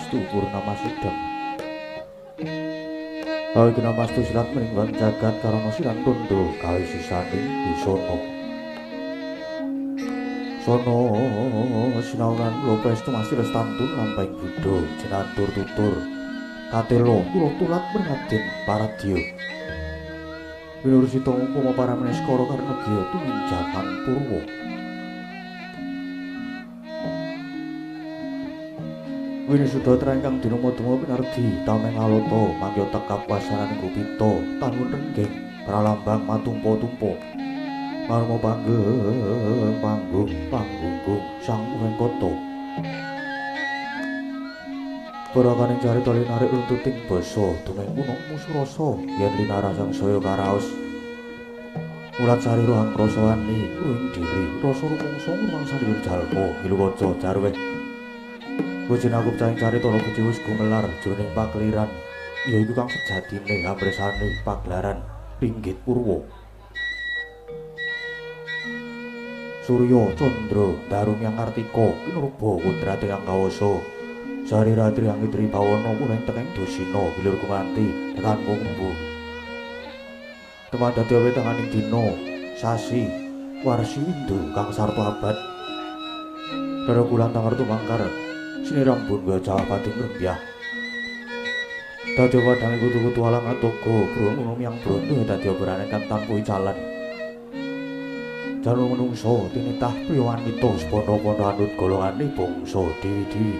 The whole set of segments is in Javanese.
namastu purnama sudam. Iki namastu silat meringwan jagat karana silan tondo gawe sisaning disono. Sono sinauran lopes tumasi restantun lampahing Buddha jenantur tutur katelo kula tulat mringaden paradya. Winursita umpama para meneskara karena giya tuwin jaman purwa. Winisuda trengkang dinama-dama pinardi tameng alata mangya tekap wasananing Gupita tanun renggeng pralambang matumpa-tumpa. Marma panggung panggunggung sang Wengkata. Barakaning carita linarik runtuting basa tumenggung musurasa yen linarasang saya karaos. Ulat sari rohang krasawani ruing diri rasa rumangsa ngrumangsani jalma miluwaca jarwe. Bojinakup cahing carita ana bojo wis gumelar jroning pakliran yaiku kang sejatine hambresane pagelaran pinggit purwa. Surya Candra Darunyang Kartika kinurba putrate kang kawasa Sariratri Angitri Bawana kurang tekeng dosina gilir kumanti tekan mumbu teman dadi wetanganing dina sasi warsi windu kang sarta abad karo bulan tangar tumangkar siniram bungga Jawa Pating rembyah dadi wadange kutu-kutu alang atoga brung yang brondo dadi operane kang tanpa jalan. Jalur menungso tinitah priya wanita sepono-pono anut golongane bangsa dewi-dewi.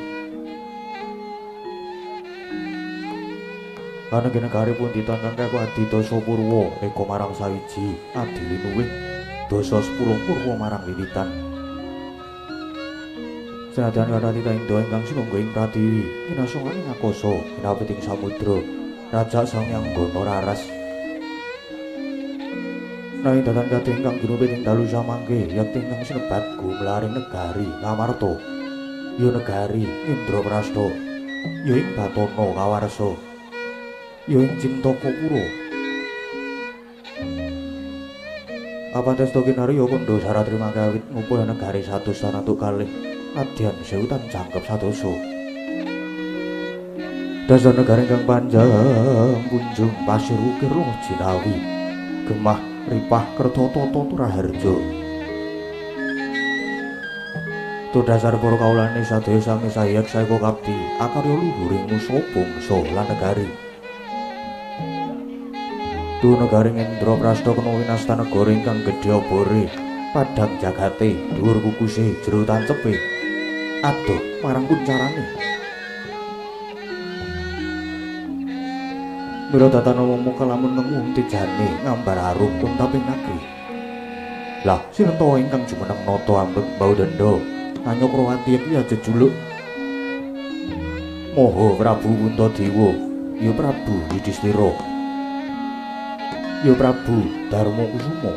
Kanenge negari pun ditangkang kaya adi dasa purwa eka marang sawiji adili nuwih dasa 10 purwa marang wiwitan. Senadyan kadhati taindo ingkang sinungga ing pratiwi kinasonganing akasa kinapiting samudra Raja Sang Hyang Gana Raras. Nanging datan kadhe ingkang ginuwih ing dalu samangke yakti ingkang sinebat gumlaring negari Ngamarta ya negari Indraprastha ya ing Batana Kawarsa ya ing Cintapura. Apantes to kinarya kandha saratri mangkawit ngumpul negari 100 sanatu kalih nadyan 1000 tan jangkep sadosa. Dasar negari ingkang panjang punjung pasir ukir loh jinawi gemah ripah kerta tata turaharja. Tu dasar para kawulane sadaya sami sayak saeka kapti akarya luhuring musa bangsa lan negari. Tu negaring Indraprastha kena winasta negara ingkang gedhe obore padhang jagate dhuwur kukuse jero tancepe adoh marang kuncarane. Mira tatana wong kalamun nemu tijane ngambar arum kuntaping negeri. Lah sineta ingkang jumeneng nata ambek bau denda anyok rawanti iki aja juluk Maha Prabu Puntadewa ya Prabu Yudhistira ya Prabu Darmakusuma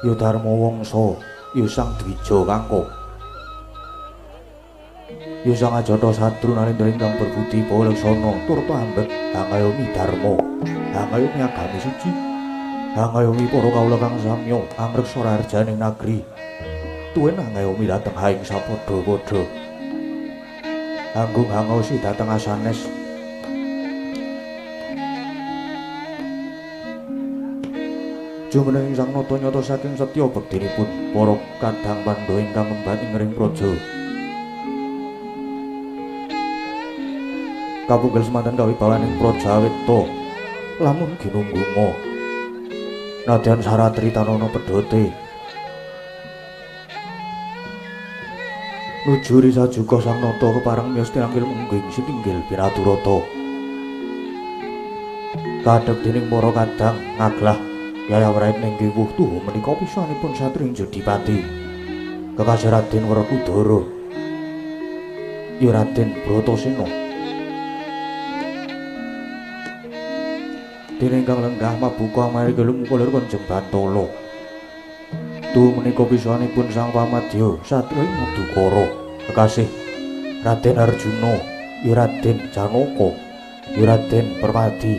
ya Darmawangsa ya Sang Dwija Kangka ya Sang Ajata Satru Narendra ingkang berbudi palaksana turta ambek hangayomi dharma hangayomi agami suci hangayomi para kawula kang samya angreksa raharjaning nagri tuwin hangayomi dhateng haing sapadha-padha anggung hangaosi dhateng asanes jumeneng Sang Nata nyata saking setya bektinipun para kadang pandha ingkang ngemban ing ring praja. Kapunggal semanten kawibawaning Prajawita lamun ginunggunga nadyan saratri tanana pedhote nujuri sajuga Sang Nata kepareng miyos tinanggil mungging sitinggil pinaturata kadhep dening para kadang ngaglah yayawrain inggih wuhtu menika pisanipun Satri Jodipati kekasih Raden Werkudara ya Raden Bratasena. Dene ingkang lenggah mabuka amarga lumungkulir konjem Bantala. Tu menika pisanipun Sang Pamadya Satria Madukara kekasih Raden Arjuna ya Raden Janaka ya Raden Permadi.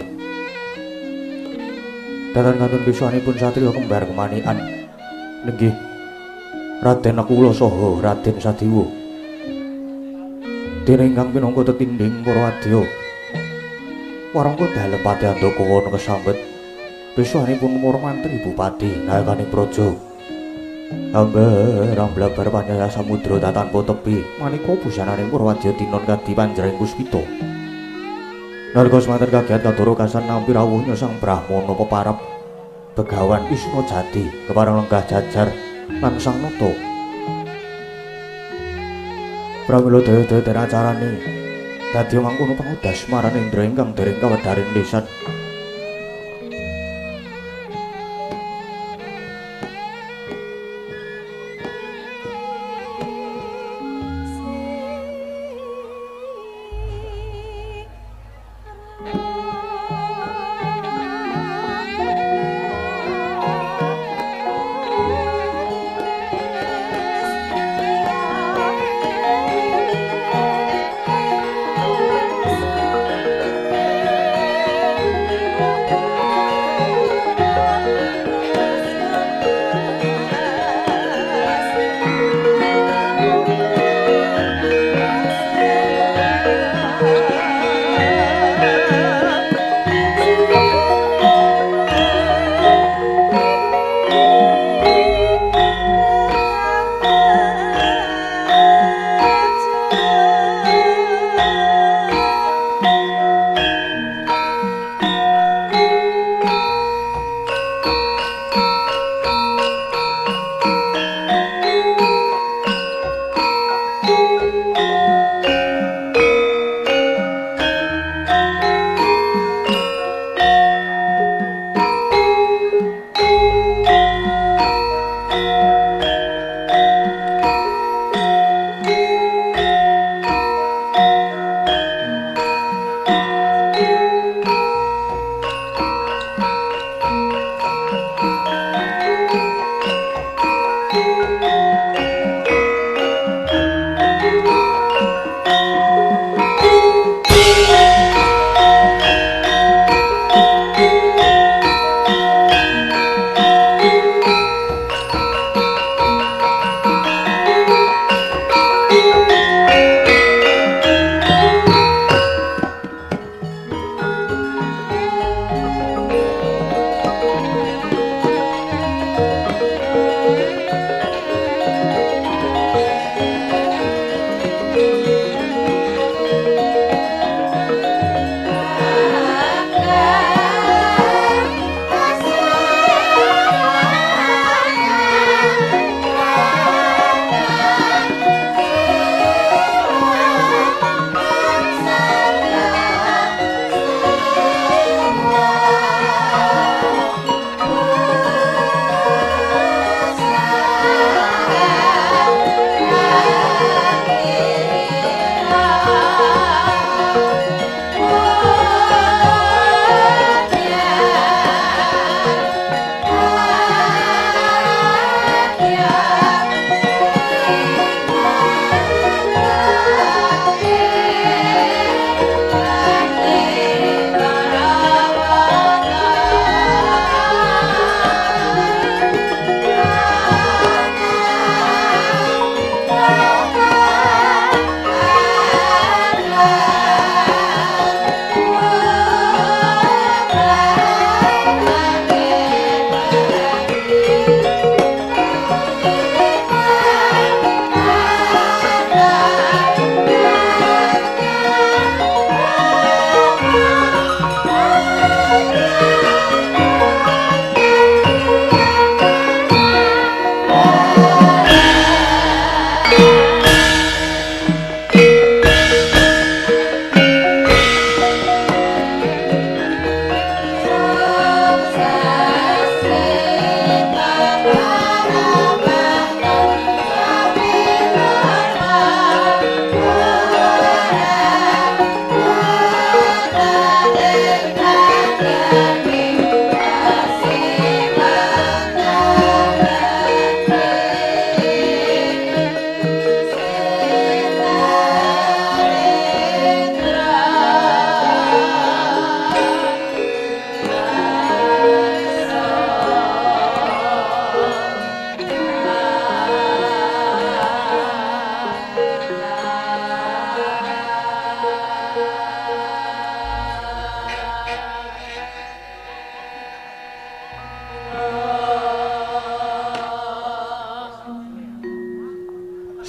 Datan kantun pisanipun Satria kembar kemanikan nenggih Raden Nakula saha Raden Sadewa. Dene ingkang pinangka tetindhing para wadya. Warangka dalem Pati Andaka ana kesambet. Besuhanipun para mantri bupati nayakaning praja. Ambar amblabar panyaya samudra tanpa tepi manika busananing para wadya tinon kadi panjering puspita. Nalika semanten kagiat kadoro kasan nampi rawuhnya sang Brahmana peparap Begawan Isna Jati kepareng lenggah jajar lan sang nata. Pramila daya-daya acarane dadi mangkono pangudas marang Indra ingkang dereng kawedharing lisan.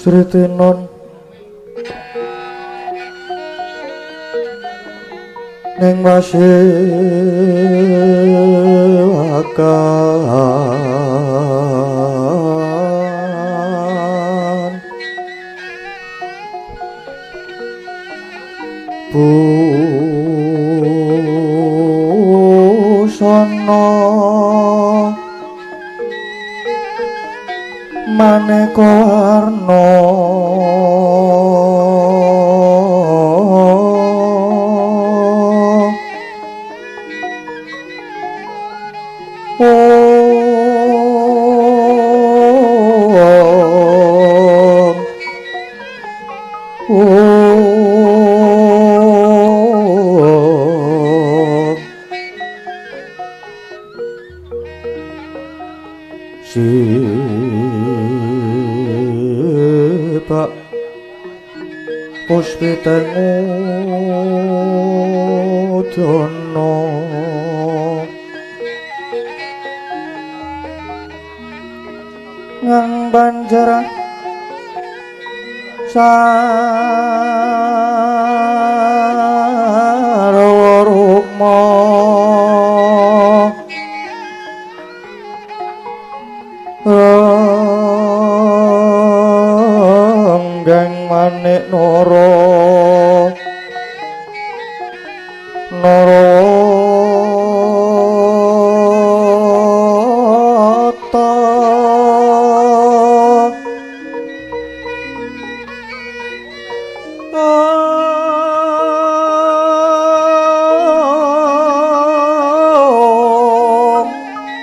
Sri Tinon ning wasewakan busana maneka warna Pak puspitemu dono ngang banjar sarwa rukma Geng manik nara narata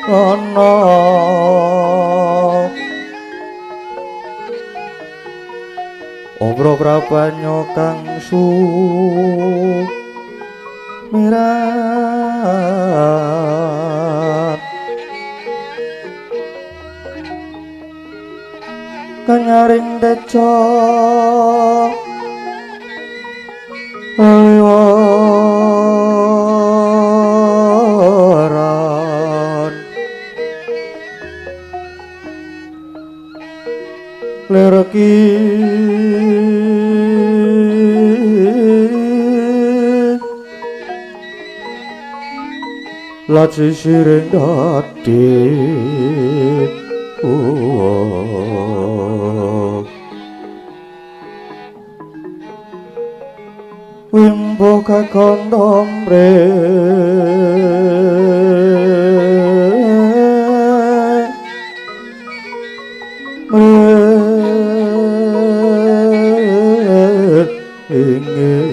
ana Obro prapanyo kang sumirat kanyaring deca aywaran lereki laci siring dadit wimbo kakondom re ingin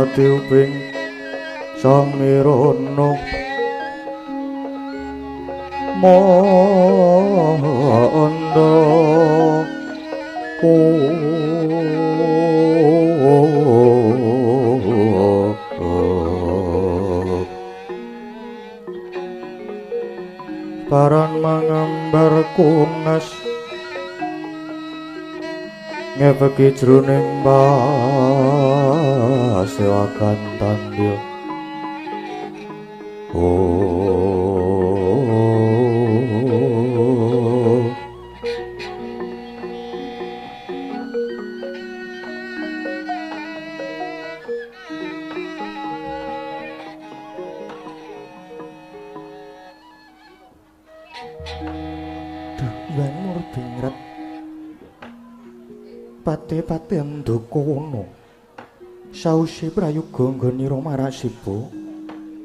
katiuping samirana manda paran mangambar kunas ngepeki jroning pasewakan tandya Bangur bingrat pate-pate andakono sause prayoga nggonira marasiba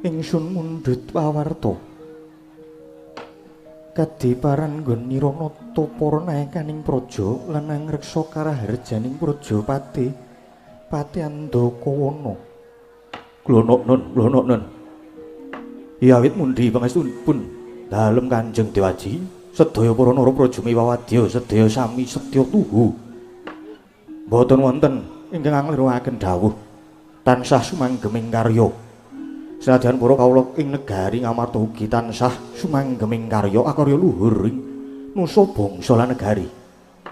ingsun mundhut pawarta kadiparan nggonira nata para naekaning praja lan angreksa karaharjaning praja pate andakono glono-non yawit mundi pangestunipun dalem Kanjeng Dewaji sedaya para narapraja miwawadya sedaya sami setya tuhu boten wonten ingkang angliruaken dawuh tansah sumanggeming karya senadyan para kawula ing negari ngamarta ugi tansah sumanggeming karya akarya luhur ing nusa bangsa lan negari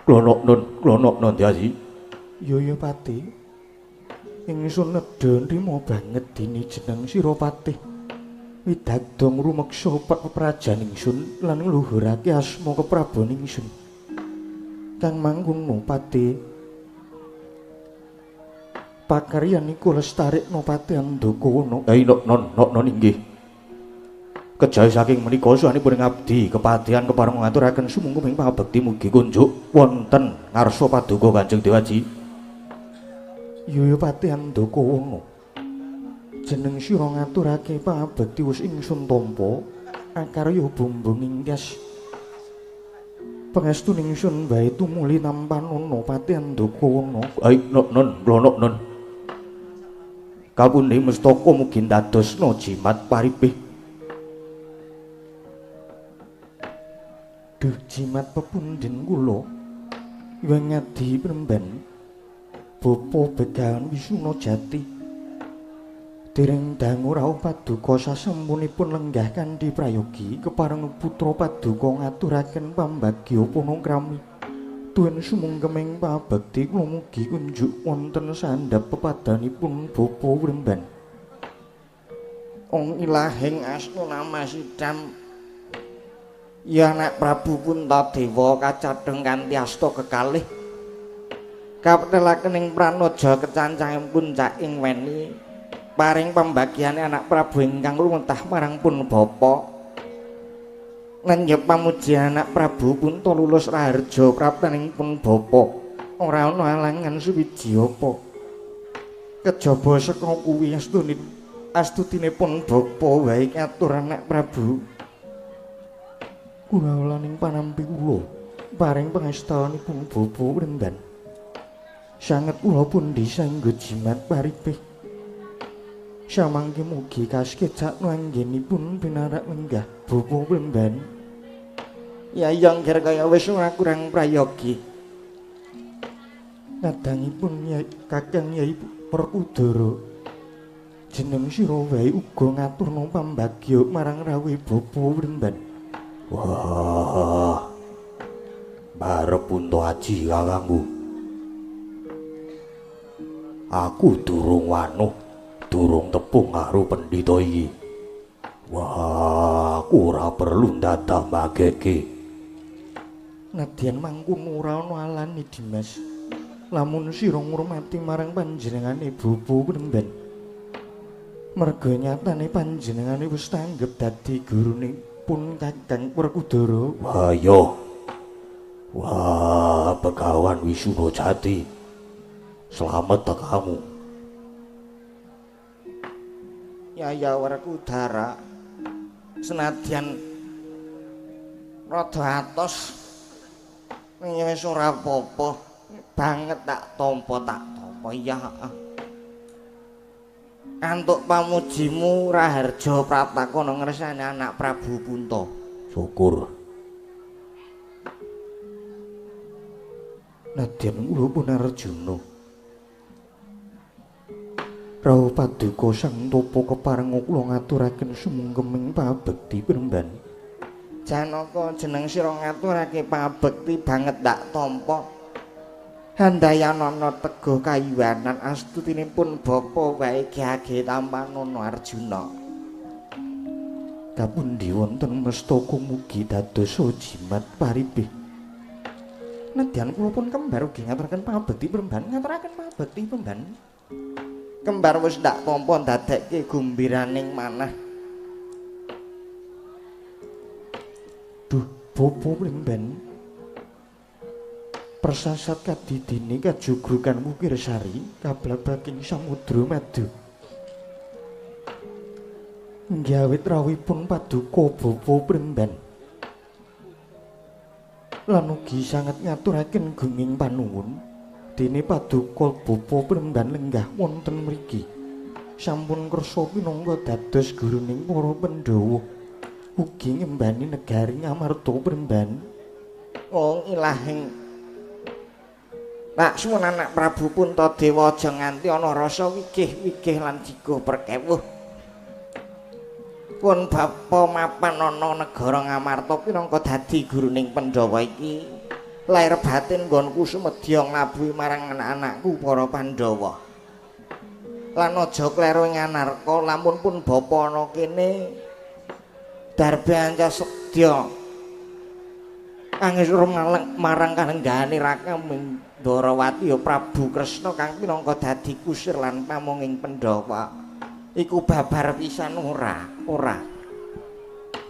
klono non Dewaji ya Pati Ingsun nedha nrimo banget dini jeneng sira Patih. Widagdong rumeksa peprajan ingsun lan ngluhurake asma keprabon ingsun. Kang manggung Patih. Pakaryan iku lestarik Patih Andakono. Non inggih. Kejawi saking menika suwanipun ngabdi kepatihan kepareng ngaturaken sumungkuming pangabekti mugi kunjuk wonten ngarsa paduka Kanjeng Dewaji. Ya Patih Andakono. Jeneng sira ngaturake pangabekti wis ingsun tampa akarya bumbung ingkas. Pangestu ingsun bae tumuli nampanana Patih Andakono. Non. Kapundi mestaka mugi dadosna jimat paripih. Duh jimat pepundhen kula wengadi premban bapa Begawan Wisuna Jati dereng dangu rawuh paduka sasampunipun lenggah kanthi prayogi kepareng putra paduka ngaturaken pambagya panakrami tuwin sumungkeming pabekti kula mugi kunjuk wonten sandhap pepadanipun bapa premban. Ong ilahing asna namasidam ya anak Prabu Puntadewa kacadheng kanthi asta kekalih kaptelaken ing pranaja kecancanging puncaking weni paring pambagyane anak Prabu ingkang lumentah marang pun bapa ngenjep pamuji anak Prabu Puntalulus Raharja praptaning pun bapa ora ana alangan suwiji apa kejaba saka kuwi astutinipun bapa wae katur anak Prabu. Kula laning panampi kula paring pangestanipun bapa Premban. Sanget kula pundi sanggo jimat paripih. Samangke mugi kaskecak anggenipun pinarak lenggah bapa Premban. Yayang ger kaya wis ora kurang prayogi. Kadangipun Kakang Yai Werkudara jeneng sira wae uga ngaturna pambagya marang rawuhe bapa Premban. Wah, barep Punta Aji kakangku. Aku durung wanuh, durung tepung karo pendhita iki. Wah, aku ora perlu dadak mageke. Nadyan mangkono ora ana alane Dimas. Lamun sira ngurmati marang panjenengane bapa Premban. Merga nyatane panjenengane wis tanggep dadi gurune pun Kakang Werkudara. Wah yo. Wah, Begawan Wisuna Jati. Selamat kamu. Ya Werkudara. Senadyan rada atos wis ora apa-apa. Banget tak tampa ya. Antuk pamujimu Raharja Pratakana ngresani anak Prabu Punta. Syukur. Nadyan kula pun Arjuna. Rawuh paduka Sang Tapa kepareng kula ngaturaken sumungkeming pabekti Premban. Janaka jeneng sira ngaturake pabekti banget dak tampa. Handayana teguh kayuwanan astutinipun bapa wae Ki Tampanana Arjuna. Kapundi wonten mestaka mugi dados jimat paripih. Nadyan kula pun kembar ugi ngaturaken pabekti Premban, Kembar wis ndak tampa ndadekke gumbiraning manah. Duh, bapa Premban. Persasat kadidini kajugrukan Mukirsari kablabaking samudra madu. Nggawit rawuhipun paduka bapa Premban. Lan ugi sanget ngaturaken gunging panuwun dene paduka bapa Premban lenggah wonten mriki. Sampun kersa pinangka dados guruning para Pandhawa. Ugi ngembani negari Ngamarta Premban. Wong ilahing Laksmana anak Prabu Puntadewa aja nganti ana rasa wigih-wigih lan jiguh perkewuh. Pun bapa mapan ana negara Ngamarta pinangka dadi guruning Pandhawa iki. Lair batin nggonku sumedya nglabuhi marang anak-anakku para Pandhawa. lan aja kleru ing anarka lamun pun bapa ana kene darbe anca sedya angisur marang kalenggahane Raka Ndarawati ya Prabu Kresna kang minangka dadi kusir lan pamonging Pandhawa iku babar pisan ora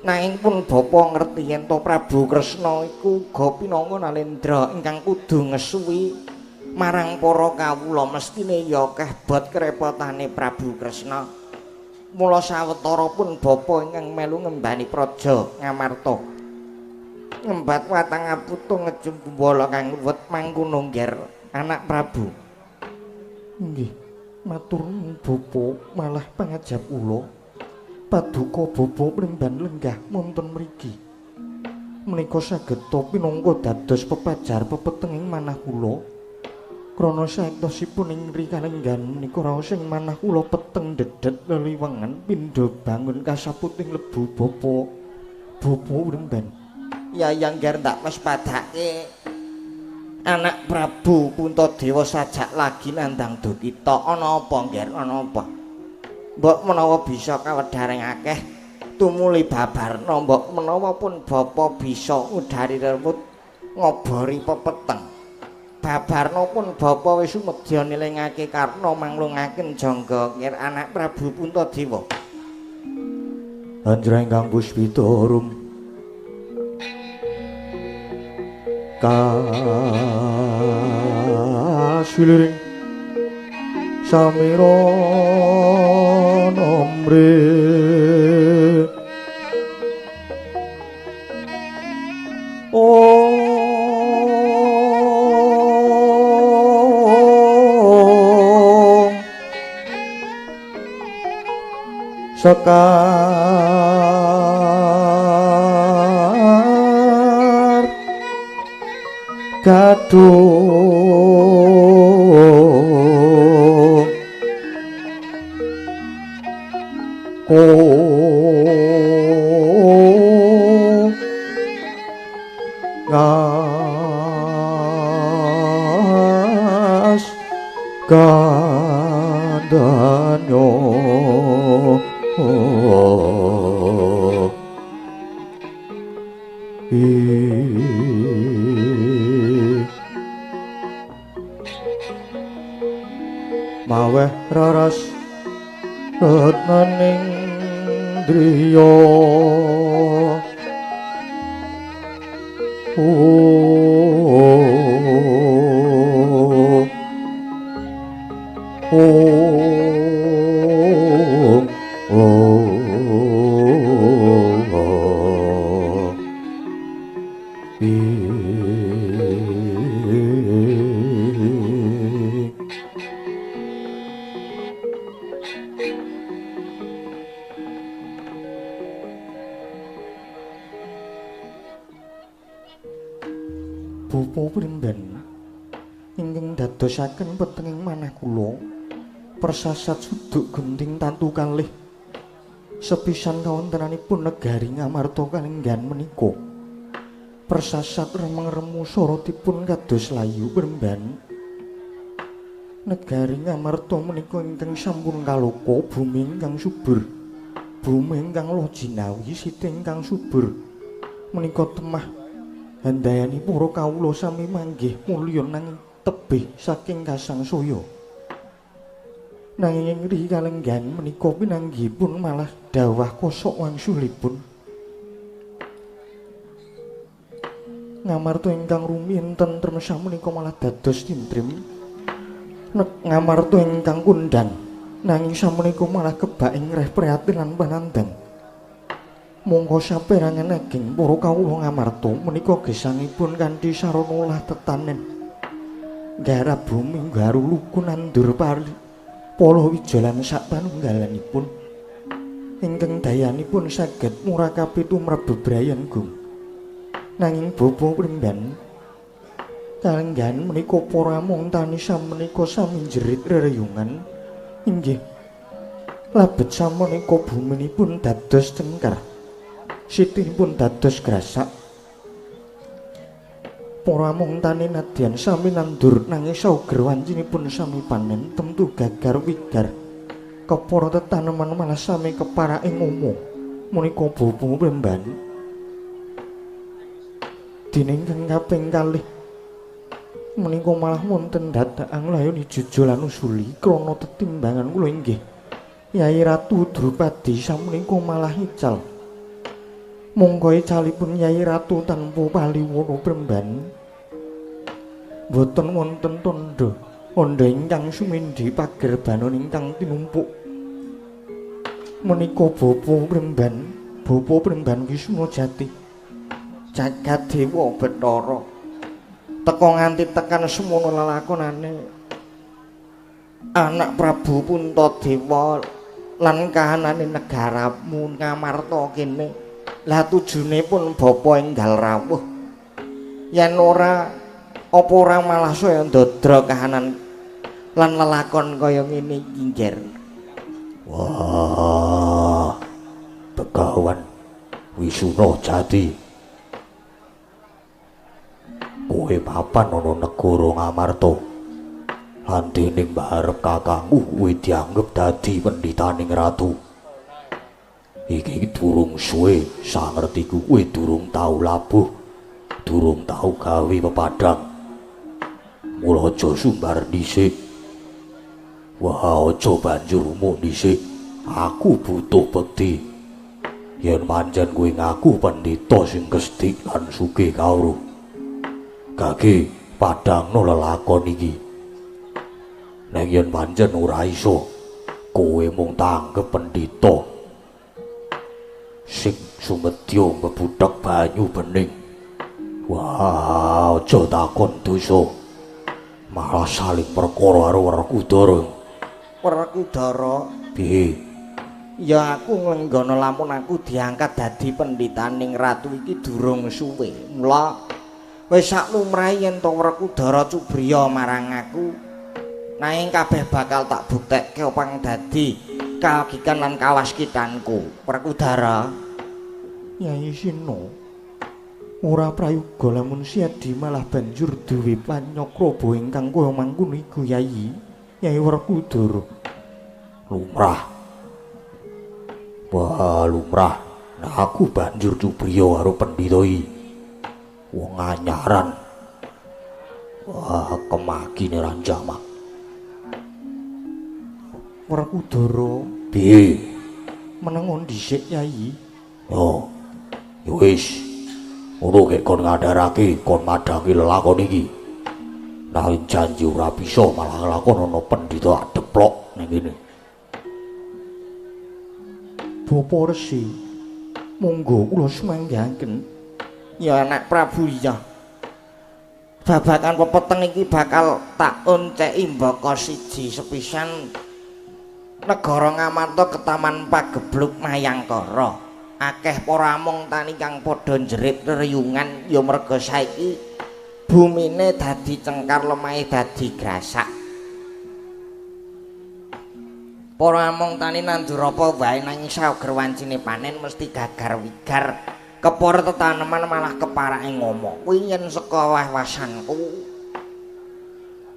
nanging pun bapa ngerti yen to Prabu Kresna iku uga pinangka Nalendra ingkang kudu ngesuwi marang para kawula mestine ya akeh bot kerepotane Prabu Kresna mula sawetara pun bapa ingkang melu ngembani praja Ngamarta ngembat watang aputu ngejum kumbala kang wet mangkono ngger anak Prabu nggih matur bapa malah pangajab kula paduka bapa mrimban lenggah wonten mriki menika saged pinangka dados pepajar pepetenging manah kula krana saektosipun ing rikalenggan menika raos ing manah kula peteng dedet leliwangan pindha bangun kasaputing lebu bapa mrimban Yayang Ngger ndak wis padake anak Prabu Puntadewa sajak lagi nandang Dukita ana apa Ngger ana apa mbok menawa bisa kawedhareng akeh tumuli babarna mbok menawa pun bapa bisa udari rewut ngobori pepeteng babarna pun bapa wis sumedya nilingake karna manglungaken jangga Ngger anak Prabu Puntadewa Anjreng Kang Puspita rum kasuliring samira nomre sekar gaduh ngas gandanyo maweh raras retnaning driya Bapa Prindan ingkang dadosaken petenging manah kula persasat suduk gending tantu kalih sepisan kawontenanipun negari Ngamarta kalenggan menika persasat remeng-remu sorotipun kados layu Prindan negari Ngamarta menika ingkang sampun kaloka bumi ingkang subur bumi ingkang lojinawi siti ingkang subur menika temah handayani para kawula sami manggih mulya nanging tebih saking kasangsaya nanging ing riyi kalenggan menika pinanggihipun malah dawah kosok wangsulipun Ngamarta ingkang rumiyin tentrem samenika malah dados tintrim Ngamarta ingkang kundang nanging samenika malah kebak ing reh prihatin lan panandang mongko saperangan ageng para kawula Ngamarta menika gesangipun kanthi sarana olah tetanen garap bumi garu luku nandur pari Palawija lan sapanunggalanipun ingkang dayanipun saged murakabi tumrap bebrayan gung nanging bapa Prindan kalenggan menika para montani samenika sami jerit rereyungan inggih labet samenika buminipun dados cengkar sitinipun dados grasak para montani nadyan sami nandur nanging sauger wancinipun sami panen temtu gagar wigar kepara tetaneman malah sami keparake ngomong menika bobo Pramban. Dene ingkang kaping kalih menika malah wonten dadakan layani jujulan usuli krana tetimbangan kula inggih Yai Ratu Drupadi samenika malah ical. Monggo icalipun Yai Ratu tanpa paliwona Pramban boten wonten tandha ingkang sumindhi pagerbanan ingkang tinumpuk. Menika Bapa Pramban Wisnu Jati jagat dewa Bathara teka nganti tekan semono lelakonane anak Prabu Puntadewa lan kahanane negaramu Ngamarta kene. Lah tujune pun bapa enggal rawuh yen apa ora malah saya ndodro kahanan lan lelakon kaya ngene iki nggir. Wah, Begawan Wisnu Jati, kowe papan ana negara Ngamarta lan dening mbarep kakangmu kowe dianggep dadi pendhitaning ratu. Iki durung suwe sangertiku kowe durung tau labuh, durung tau gawe pepadang. Mula aja sumbar dhisik. Wah, aja banjur umuk dhisik. Aku butuh bekti. Yen pancen kowe ngaku pendhita sing gesthi lan sugih kawruh, gage padangno lelakon iki. Nek yen pancen ora iso, kowe mung tanggep pendhita sing sumedya mbebudhek banyu bening. Wah, aja takon dosa. Malah saling perkara karo Werkudara. Werkudara? Piye? Ya aku nglenggono lamun aku diangkat dadi pendhitaning ratu iki durung suwe. Mula wis sak lumrahe yen to Werkudara cubriya marang aku, nanging kabeh bakal tak buktekke opang dadi kagikan lan kawaskitanku. Werkudara. Nyai Sina, ora prayoga lamun Siadi malah banjur duwe panyakraba ingkang kaya mangkono iku Yai Werkudara. Lumrah. Wah, lumrah. Nah, aku banjur cubriya karo pendhita iki. Wong anyaran. Wah, kemakine ranjamak. Werkudara, piye? menengon dhisik Yai. Oh, ya wis. Ora kek kon ngadarake kon madangi lelakon iki. Nanging janji ora bisa malah nglakon ana pendhita deplok ning kene. Bapa Resi, monggo kula sumanggaken. Ya anak Prabu iya. Babagan pepeteng iki bakal tak onceki mbaka siji sepisan negara Ngamarta ketaman pagebluk Mayangkara. Akeh para among tani kang padha njerit reyungan ya merga saiki bumine dadi cengkar lemahe dadi grasak. Para among tani nandur apa wae nanging saoger wancine panen mesti gagar wigar. Kepara tetaneman malah keparake ngomong. Kuwi yen saka wawasanku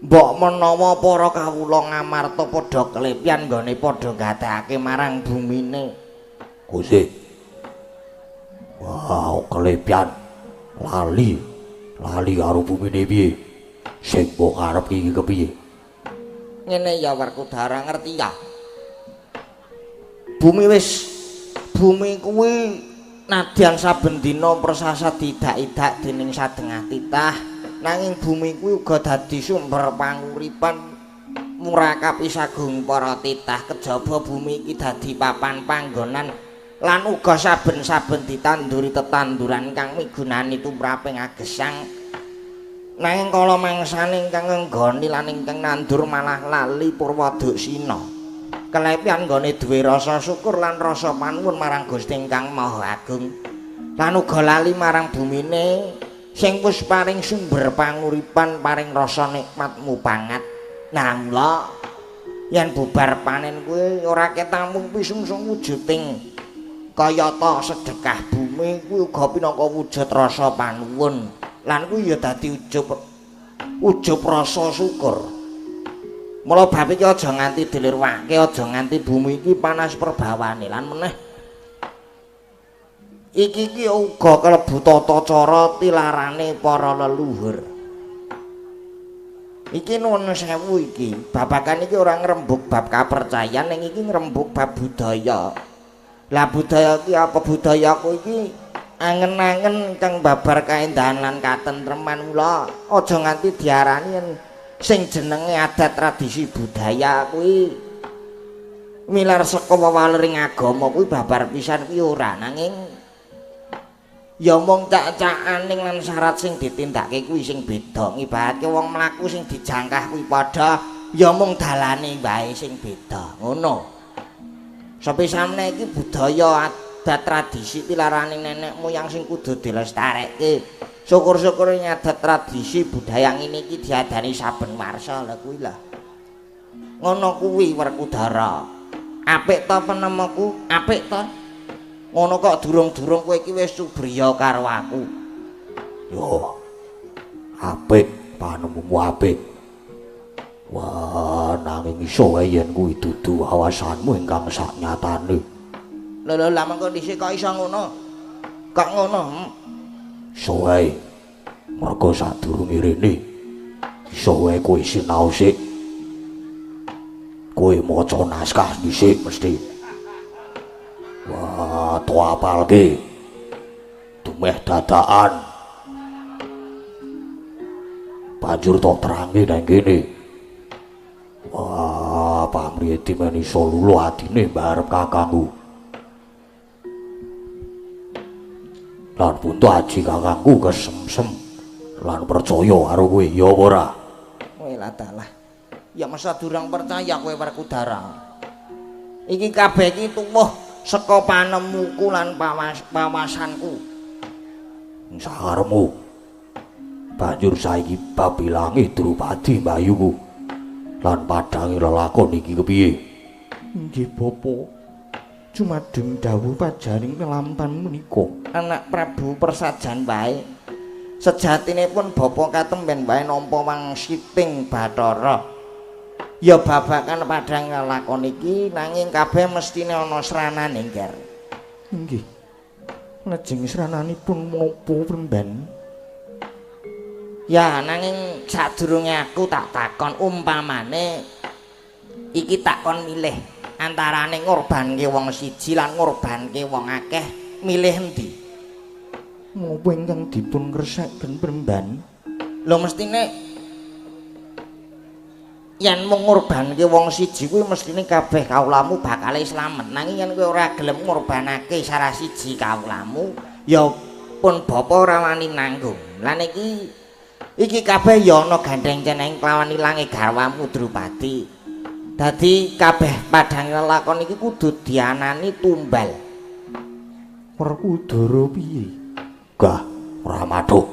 mbok menawa para kawula Ngamarta padha klepian nggone padha gadhake marang bumine. Gusti. Wah, klepian. Lali karo bumine piye? Sing mbok arep iki kepiye? Ngene ya Werkudara, ngerti ya? Bumi kuwi nadyan saben dina persasa didak-idak dening sadengah titah, nanging bumi kuwi uga dadi sumber panguripan murakapi sagung para titah. Kejaba bumi iki dadi papan panggonan lan uga saben-saben ditanduri tetanduran kang migunani tumraping agesang. Nanging kala mangsane ingkang nggoni lan ingkang nandur malah lali Purwadaksina. Kelepian nggone duwe rasa syukur lan rasa panuwun marang Gusti ingkang Maha Agung. Lan uga lali marang bumine sing wis paring sumber panguripan, paring rasa nikmat mupangat. Nah, mula yen bubar panen kuwi ora ketamung pisungsung wujuding kayata sedekah bumi kuwi uga pinangka wujud rasa panuwun. Lan kuwi ya dadi ujub rasa syukur. Mula bab iki aja nganti dilirwake, aja nganti bumi iki panas perbawane lan meneh iki uga kalebu tata cara tilarane para leluhur. Iki nuwun sewu iki, babagan iki ora ngrembug bab kapercayan ning iki ngrembug bab budaya. Lah budaya iki apa budayaku iki angen-angen kang babar kaendahan lan katentreman mula aja nganti diarani sing jenenge adat tradisi budaya kuwi milar saka wewalering agama kuwi babar pisan kuwi ora nanging ya mung cak-cakaning lan syarat sing ditindakake kuwi sing beda ngibaratke wong mlaku sing dijangkah kuwi padha ya mung dalane wae sing beda ngono sepisane iki budaya adat tradisi tilarane nenek moyang sing kudu dilestarekke syukur-syukur adat tradisi budaya ngene iki diadani saben warsa lha kuwi lah ngono kuwi Werkudara apik to penemuku apik to ngono kok durung-durung kowe iki wis subriya karo aku yo apik panemumu apik wah nanging iso wae yen kuwi dudu wawasanmu ingkang saknyatane lho lha mengko dhisik kok iso ngono kok ngono iso wae mergo sadurunge rene iso wae kowe sinau sik kowe maca naskah dhisik mesti wah to apalke dumeh dadakan banjur tok terange nang kene wah pamrih dimeni iso lulu atine mbarep kakangku lan puntu aji kakangku kesemsem lan percaya karo kowe ya apa ora kowe ladalah ya masa durung percaya kowe Werkudara iki kabeh iki tuwuh saka panemuku lan pawasanku sakaremu banjur saiki babilange Drupadi mbayuku lan padange lelakon iki kepiye nggih Bapa Jumadeng dawuh pajaring kelampan menika anak Prabu Persajan wae sejatinipun Bapa katemben wae nampa wangsiting Bathara ya babakan padhang lakon iki nanging kabeh mestine ana sranane Ngger nggih lajeng srananipun menapa Pramban ya nanging sadurunge aku tak takon umpamane iki takon milih antarane ngorbanke wong siji lan ngorbanke wong akeh milih endi menapa ingkang dipun kreseken Pramban lho mestine yen mung ngorbanke wong siji kuwi mestine kabeh kaulamu bakal slamet nanging yen kowe ora gelem ngorbanake salah siji kaulamu ya pun bapa ora wani nanggung lan iki kabeh ya ana gandeng ceneng kelawan ilange garwamu Drupadi dadi kabeh padhang lelakon iki kudu dianani tumbal Werkudara piye gah ora mathuk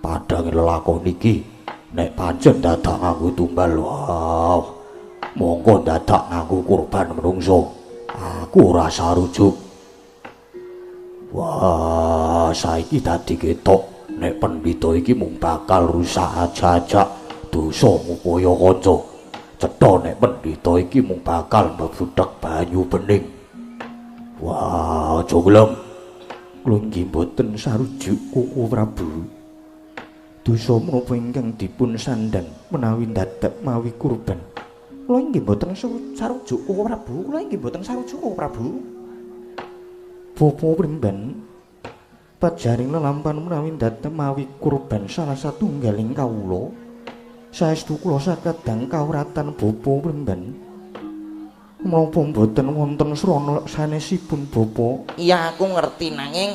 padhang lelakon iki nek pancen dadak nganggo tumbal wah monggo dadak nganggo kurban menungso aku ora sarujuk wah saiki dadi ketok nek pendhita iki mung bakal rusak aja-aja dosa ngupaya kanca cetha nek pendhita iki mung bakal mbebudhek banyu bening wah aja gelem kula nggih mboten sarujuk Koko Prabu dosa menapa ingkang dipun sandang menawi dadak mawi kurban kula inggih mboten sarujuk Koko Prabu kula inggih mboten sarujuk Koko Prabu Bapa Pramban pajaring lelampahan menawi dadak mawi kurban salah satunggaling kawula saestu kula sakadang kawratan Bapa Pramban menapa mboten wonten srana sanesipun Bapa iya aku ngerti nanging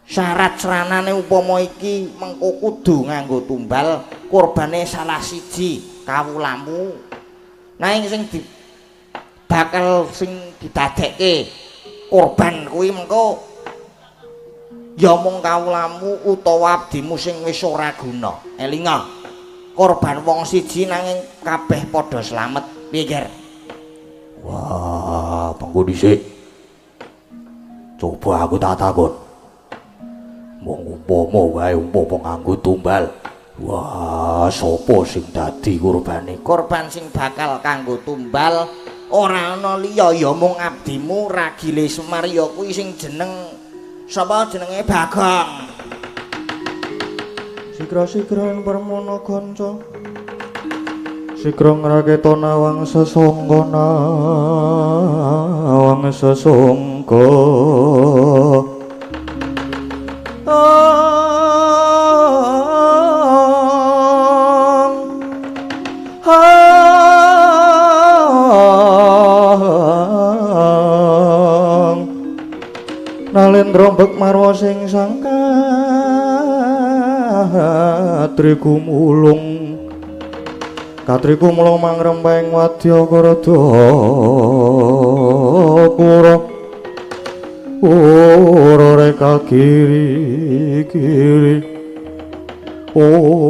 syarat seranane upama iki mengko kudu nganggo tumbal kurbane salah siji kawulamu nanging sing bakal sing didadekke kurban kuwi mengko ya mung kawulamu utawa abdimu sing wis ora guna elinga korban wong siji nanging kabeh padha slamet piye Ger wah pengko dhisik coba aku tak takon mung umpama wae umpama nganggo tumbal wah sapa sing dadi ngendi kurbane? Korban sing bakal kanggo tumbal ora ana liya ya mung abdimu Ragile Semar ya kuwi sing jeneng sapa jenenge Bagong. Sigra-sigra permana kanca. Sigra ngraketana wang sesangga wang sesangga. Nalendra mbek marwa sing sangka katriku mulung mangrempeng wadya krada kura ora reka kiri ora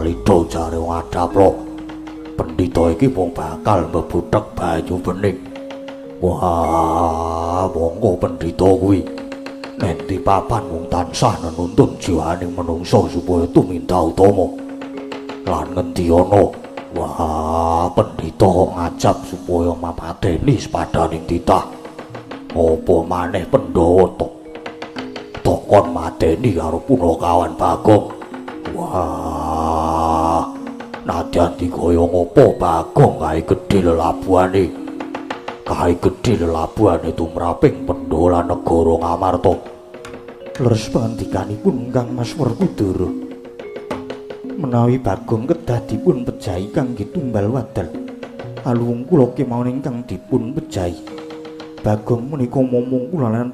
lido jare ngadap lho. Pendhita iki mung bakal mbebuthek banyu bening. Wah, monggo pendhita kuwi nenti papan mung tansah nuntun jiwaning manungsa supaya tuminta utama. Lan ngendi ana, wah, pendhita kok ngajab supaya mapateni sepadaning titah. Apa maneh Pandhawa tokon mateni karo Punakawan Bagong. Wah, nadyan digaya ngopo Bagong kae gedhe lelabuhane. Kae gedhe lelabuhane tumraping Pandhawa negara Ngamarta. Leres pangandikanipun Kang Mas Werkudara. Menawi Bagong kedah dipun pejahi kangge tumbal wadal, aluwung kula kemawon ingkang dipun pejahi. Bagong menika momong kula lan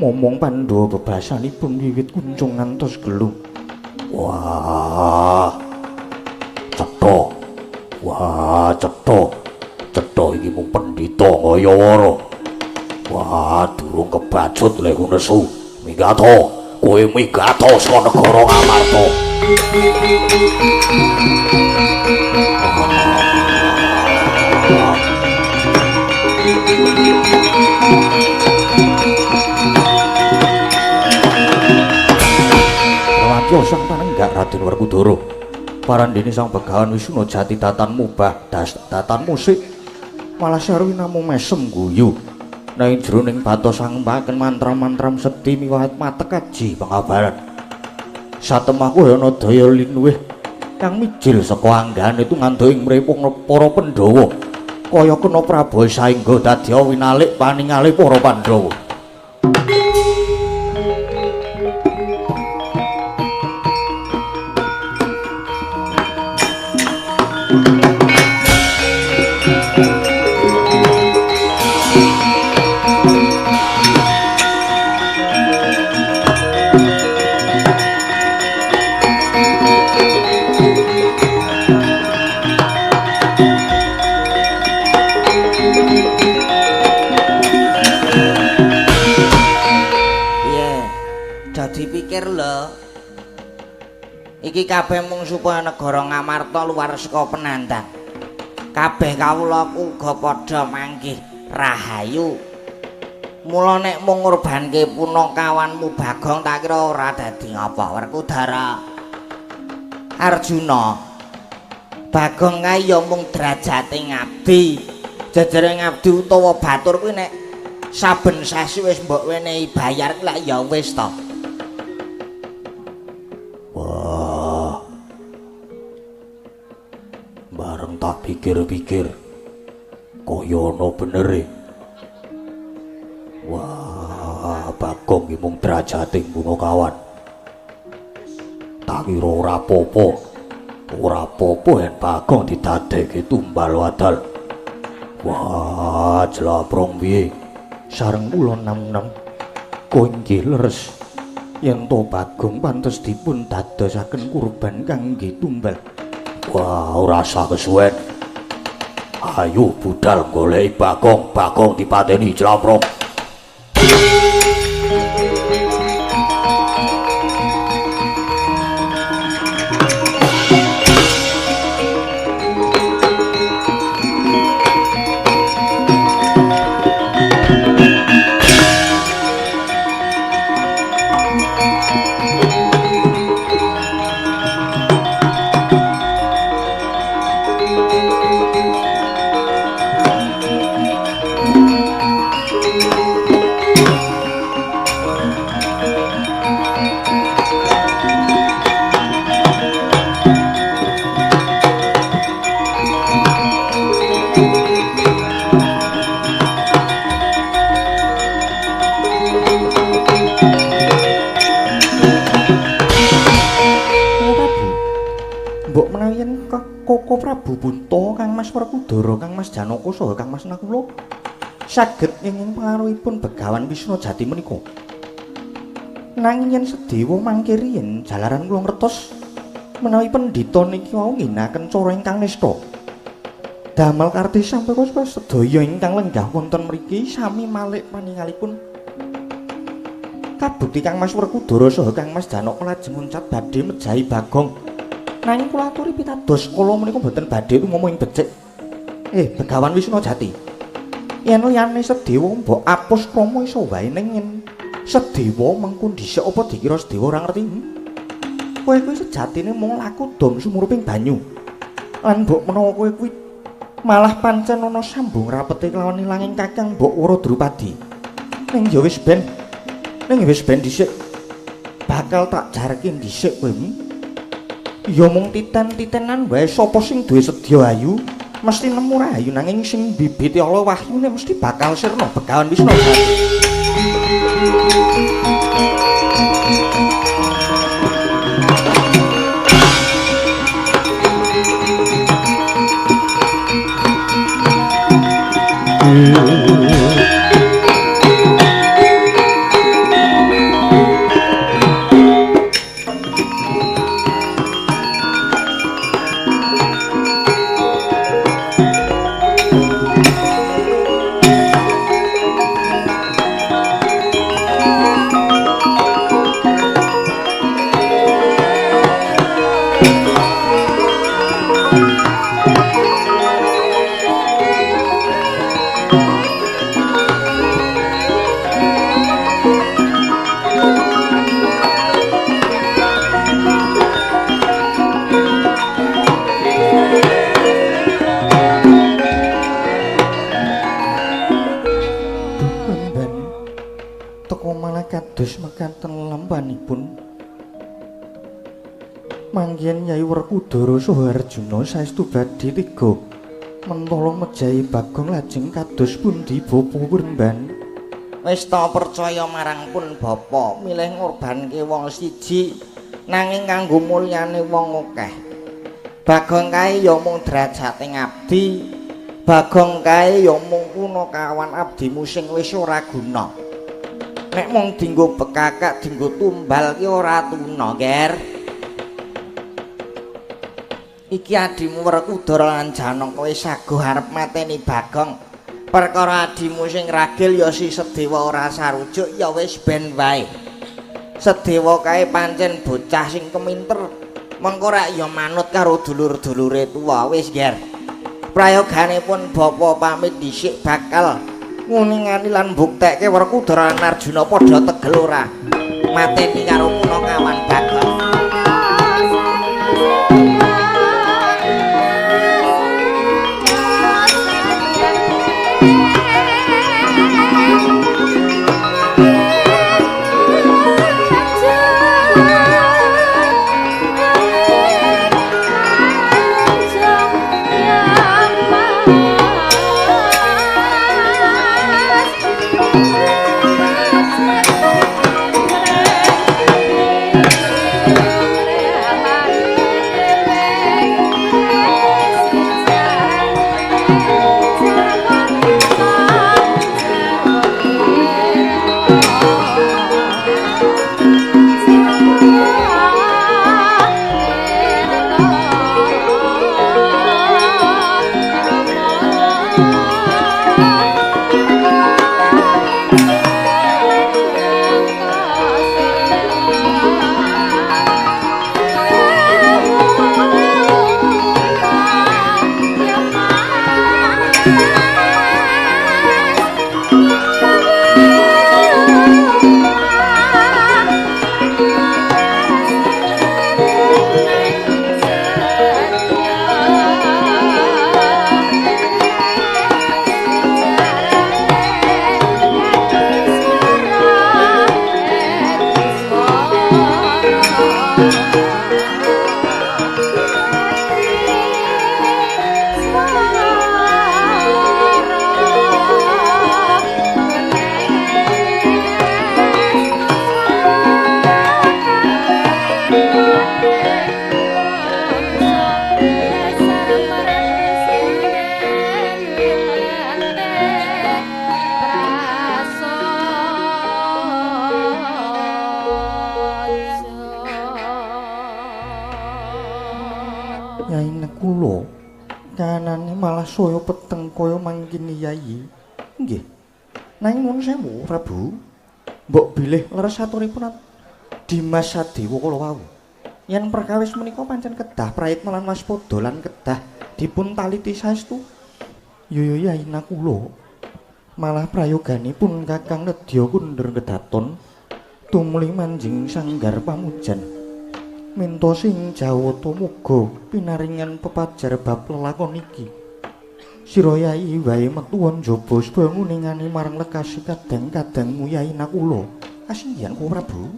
momong Pandhawa bebasanipun wiwit kuncung ngantos gelung. Wah, cetha. Wah, cetha. Cetha iki mung pendhita ngayawara. Wah, durung kebacut lek nesu. Migata, kowe migata saka negara Ngamarta. Rawatya sang panenggak Raden Werkudara. Parandene sang Begawan Wisnu Jati tatan mubah datan musik. Malah sarwi namung mesem guyu. Nang jroning batos sangempaken mantra-mantram sekti miwah matekaji pangabaran. Satemaku ana daya linuwih kang mijil saka anggane tungandha ing mrepung para Pandhawa. Kaya kena Prabu saengga dadi winalik paningali para Pandhawa. Iki kabeh mung supaya negara Ngamarta luwar saka penandang. Kabeh kawula uga padha manggih rahayu. Mula nek mung ngorbanke Punakawanmu Bagong tak kira ora dadi ngapa Werkudara. Arjuna Bagong kae ya mung derajate ngabdi. Jejere ngabdi utawa batur kuwi nek saben sasi wis mbok wenehi bayar lak ya wis to. Bareng tak pikir-pikir kaya ana benere. Wah, Bagong iki mung drajating Punakawan. Tak kira ora apa-apa. Ora apa-apa yen Bagong didadekke tumbal wadal. Wah, jlaprong piye? Sareng kula nam-nam kowe nggih leres yen to Bagong pantes dipun dadosaken kurban kangge tumbal. Wah, ora usah kesuwen. Ayo budal goleki Bagong, Bagong dipateni jlaprong. mbok menawi yen Koko Prabu Bunta, Kang Mas Werkudara, Kang Mas Janaka saha Kang Mas Nakula saged ingin pengaruhipun Begawan Wisnu Jati menika. Nanging yen Sedewa mangke riyen jalaran kula ngertos menawi pendhita niki wau ngginakaken cara ingkang nista. Damel karti sampe sedaya ingkang lenggah wonten mriki sami malik paningalipun. Kabukti Kang Mas Werkudara saha Kang Mas Janaka lajeng muncat badhe mejahi Bagong. Nanging kula aturi pitados kala menika boten badhe tumama ing becik. Begawan Wisnu Jati. Yen liyane Sedewa mbok apus krama iso wae ning yen Sedewa mengko dhisik apa dikira Sedewa ora ngerti. Kowe kuwi sejatine mung laku dom sumuruping banyu. Lan mbok menawa kowe kuwi malah pancen ana sambung rapete kelawan ilanging Kakang Mbok Wara Drupadi. Ning ya wis ben. Ning wis ben dhisik. Bakal tak jarke dhisik kowe. Ya mung titen-titenan wae sapa sing duwe sedya ayu mesti nemu rahayu nanging sing bibite Allah wahyune mesti bakal sirna Begawan Wisnu Jati. Kados mekaten lempanipun manggen Nyai Werkudara saha Arjuna saestu badhe tiga mentala mejahi Bagong lajeng kados pundi Bapa Wurmban. Wis ta percaya marang pun Bapa milih ngorbanke wong siji nanging kanggo mulyane wong akeh. Bagong kae ya mung derajate ngabdi, Bagong kae ya mung punakawan abdimu sing wis ora guna. Nek mung dinggo bekakak dinggo tumbal ki ora tuna, Ger. Iki adimu Werkudara lan Janaka wis saguh arep mateni Bagong. Perkara adimu sing ragil ya si Sedewa ora sarujuk ya wis ben wae. Sedewa kae pancen bocah sing keminter. Mengko rak ya manut karo dulur-dulure tuwa wis, Ger. Prayoganipun Bapa pamit dhisik bakal nguningani lan mbuktekke Werkudara lan Arjuna padha tegel ora mateni karo punakawan Bagong. Yai kula kanane malah saya peteng kaya mangkini Yai. Nggih. Nanging nuwun sewu, Prabu. Mbok bilih leres aturipun Dimas Sadewa kala wau. Yen perkawis menika pancen kedah prayitna lan waspada lan kedah dipun taliti saestu. Yo Yai kula. Malah prayoganipun Kakang Nedya kundur kedaton tumuli manjing sanggar pamujan. Minto sing jawata muga pinaringan pepajar bab lelakon iki. Sira Yai wae metu njaba sebanguningane marang lekasi kadang-kadangmu Yai kula. Kasihan kula Prabu.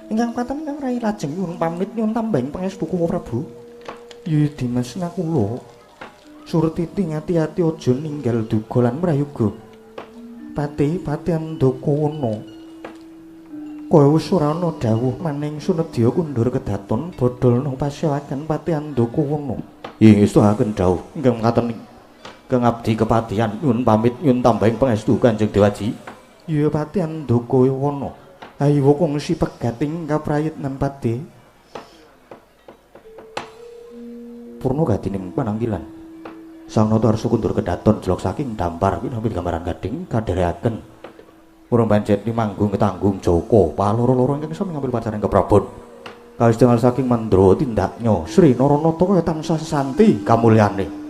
Ingkang paten ingkang rai lajeng nyuwun pamit nyuwun tambahing pangestu kula Prabu. Yu Dimas kula. Surtiti ngati-ati aja ninggal duga lan mrayoga. Pati Andakowana. Kaya wis ora ana dawuh maning Sunedya kundur kedaton bodholna pasewaken Pati Andakowana. Inggih sahaken dawuh ingkang ngaten Kang abdi kepatihan nyuwun pamit nyuwun tambahing pangestu Kanjeng Dewaji. Ya Pati Andakowana. Ayo kongsi pegating kaprayitnan Pati. Purna gadining pananggilan. Sang Nata Arsa kundur kedaton jelok saking dampar pinampi gambaran gading kadhereaken. Urung pancet manggung ketanggung Joko paloro-loro ingkang isa ngambil pacaran keprabon. Kawis tenggal saking Mandra tindaknya Sri Naranata kaya tansah sesanti kamulyane.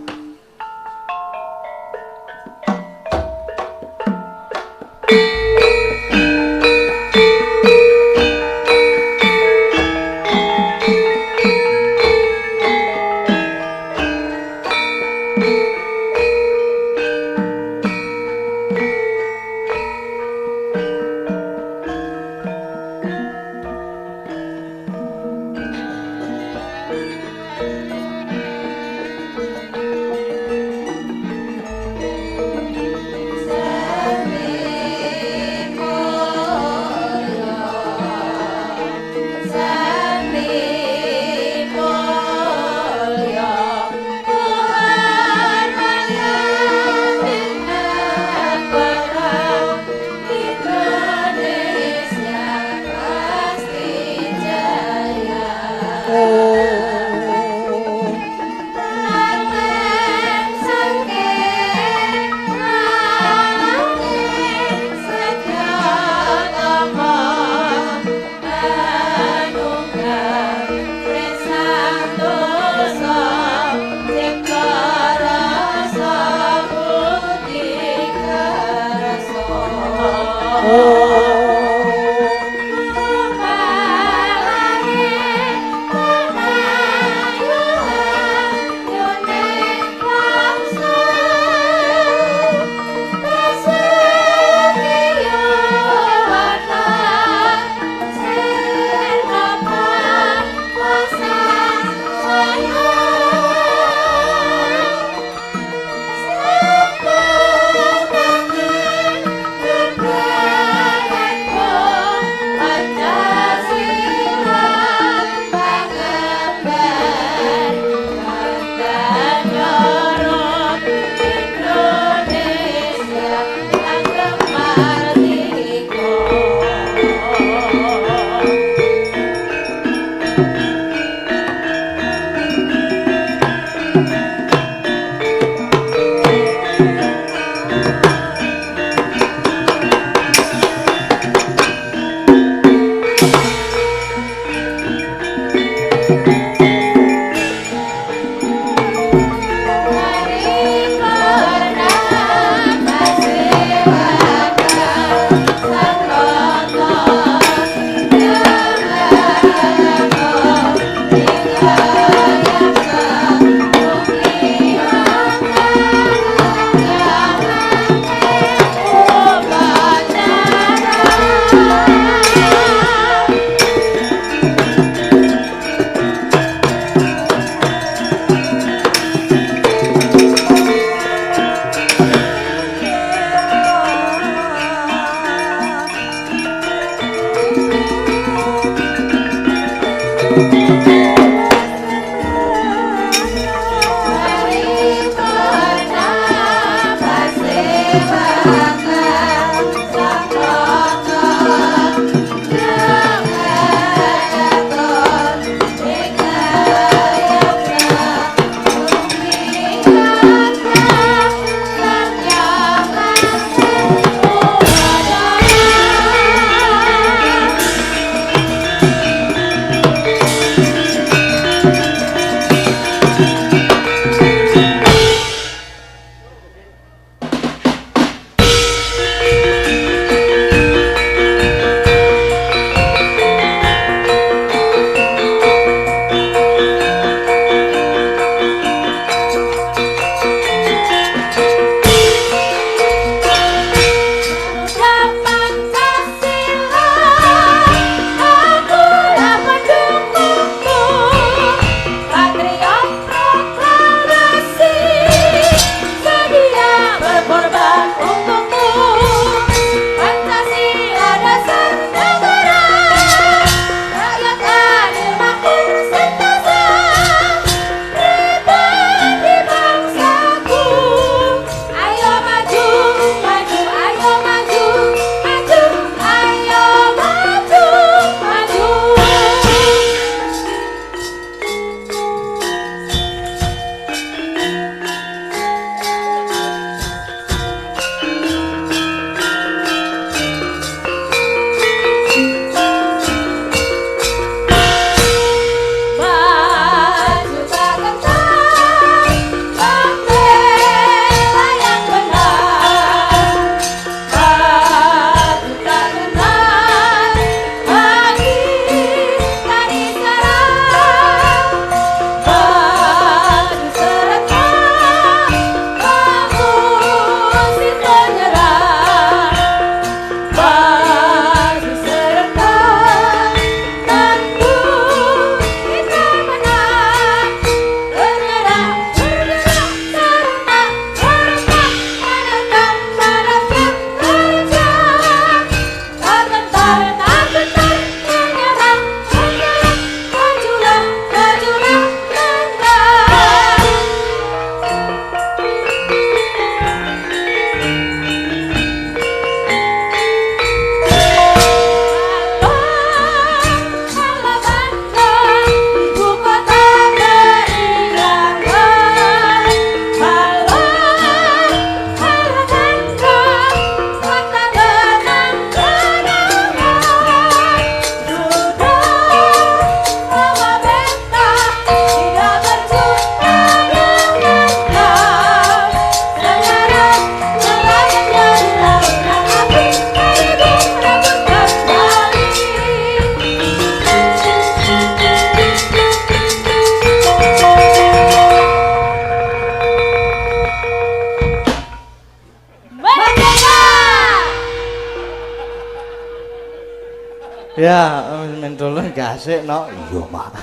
Ya, mendolon gasik no. Iya, Mak.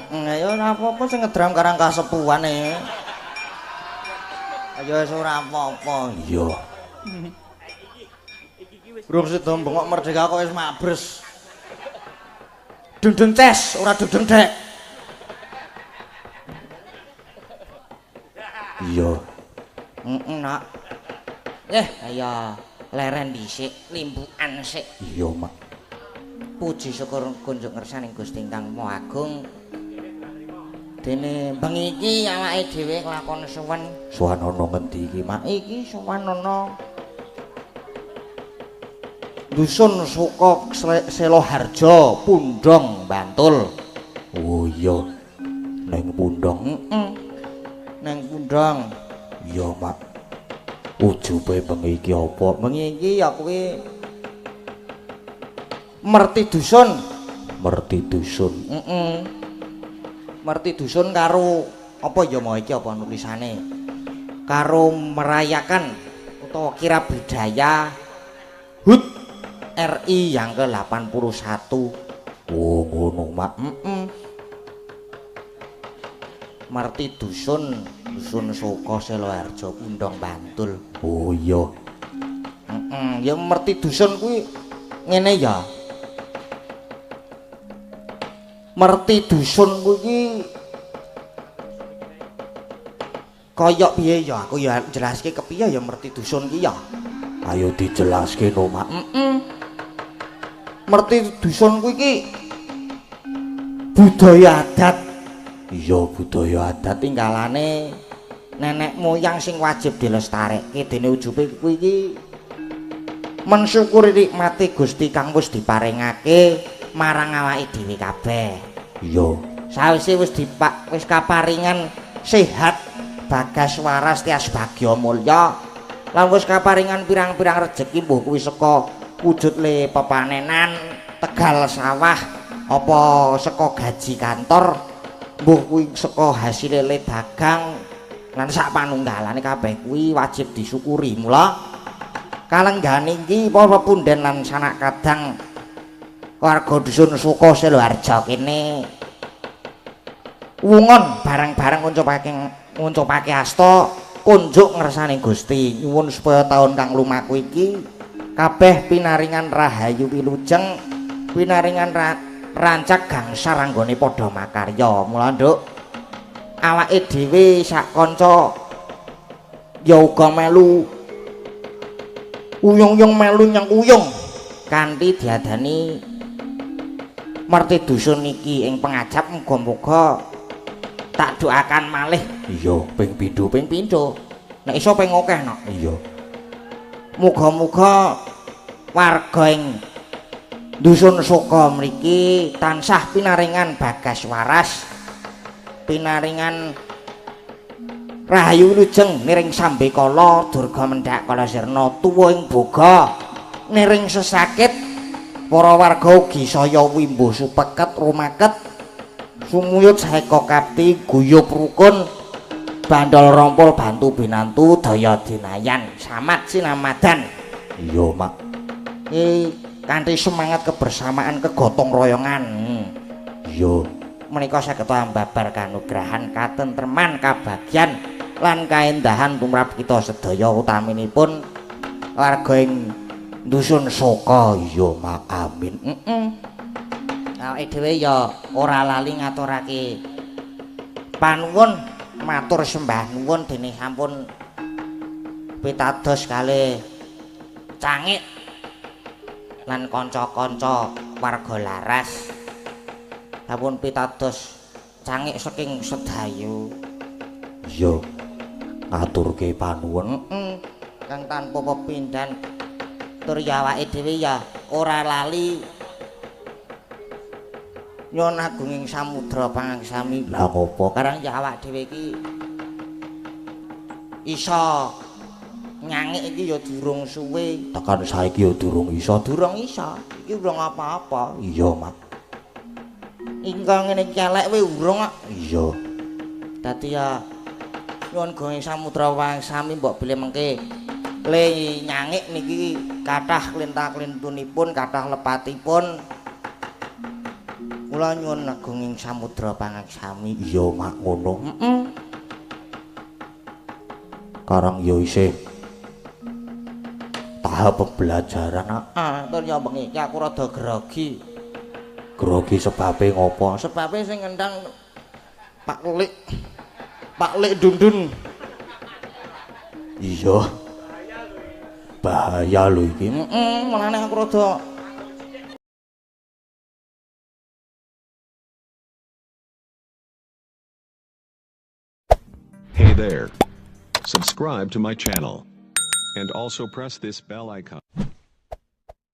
Ayo ora apa-apa sing ngedram karang kasepuane. Ayo wis ora apa-apa. Iya. Burung sida bengok merdeka kok wis mabres. Dendeng ces, ora dendeng dek. Iya. Nak. Ayo leren dhisik, limbukan sik. Iya, Mak. Puji syukur kunjuk ngersaning Gusti Ingkang Maha Agung. Dene bengi iki awake dhewe nglakoni suwen. Suwan ana ngendi iki, Mak? Iki suwen ana Dusun Suka Seloharjo, Pundong, Bantul. Oh iya. Neng Pundong. Neng Pundong. Iya, Mak. Ujube bengi iki apa? Bengi iki ya kuwi merti dusun. Merti dusun. Merti dusun karo apa ya mau iki apa nulisane? Karo merayakan utawa kirab budaya HUT RI yang ke-81. Oh, ngono, Mak. Merti dusun Suka Seloharjo Pundong Bantul. Oh iya. Ya merti dusun kuwi ngene ya. Merti dusun kuwi kaya piye ya? Aku ya jelaske kepiye ya merti dusun ki ya. Ayo dijelaske no, Mak. Merti dusun kuwi ki budaya adat. Iya, budaya adat Tinggalane nenek moyang sing wajib dilestarekke dene ujube kuwi iki mensyukuri nikmate Gusti kang wis diparingake marang awake dhewe kabeh. Iya. Sawise wis kaparingan sehat bagas waras tias bagya mulya lan wis kaparingan pirang-pirang rejeki mbuh kuwi saka wujud le pepanenan tegal sawah apa saka gaji kantor mbuh kuwi saka hasil le dagang lan sak panunggalane kabeh kuwi wajib disyukuri. Mula kalenggane iki para punden lan sanak kadang warga dusun Suka Seloharjo kene wungon bareng-bareng nguncupake asta kunjuk ngersani Gusti nyuwun supaya taun kang lumaku iki kabeh pinaringan rahayu wilujeng pinaringan rancak gangsar anggone padha makarya. Mula nduk awake dhewe sak kanca ya uga melu uyung-uyung melu nyang uyung kanthi diadani merti dusun iki ing pengajap muga-muga tak doakan malih. Iya, ping pindho. Nek iso ping akeh nok. Iya. Muga-muga warga ing dusun Suka mriki tansah pinaringan bagas waras, pinaringan rahayu wilujeng niring sambekala durga mendhak kala sirna tuwa ing boga niring sesakit. Para warga ugi saya wimbuh supeket rumaket sumuyut saeka kapti guyub rukun bandol rompol bantu binantu daya dinayan samat sinamadan. Iya, Mak. Kanthi semangat kebersamaan kegotong royongan. Iya. Menika saged ambabar kanugrahan katentreman kabagyan lan kaendahan tumrap kita sedaya utaminipun warga ing dusun Suka. Iya, Mak. Amin. Awake dhewe ya ora lali ngaturake panuwun matur sembah nuwun dene sampun pitados kalih Cangik lan kanca-kanca warga laras. Sampun pitados Cangik saking Sedayu. Iya. Ngaturke panuwun Kang tanpa pepindhan tur ya awake dhewe ya ora lali nyuwun agunging samudra pangangsami. Lah ngopo? Karang ya awak dhewe iki iso nyangik iki ya durung suwe. Tekan saiki ya durung iso. Durung iso. Iki urung apa-apa. Iya, Mak. Ingkang ngene iki elek we urung kok. Iya. Dadi ya nyuwun agunging samudra pangangsami mbok bilih mengke Le nyangik niki kathah klintak-klintunipun, kathah lepatipun. Kula nyuwun agunging samudra pangaksami. Iya mak ngono. Heeh. Karang ya isih tahap pembelajaran. Tur ya bengi iki aku rada grogi. Grogi sebabe ngopo? Sebabe sing ngendang Pak Lik Dundun. Iya. Bahaya lho iki. Mulane aku rada Hey there. Subscribe to my channel. And also press this bell icon.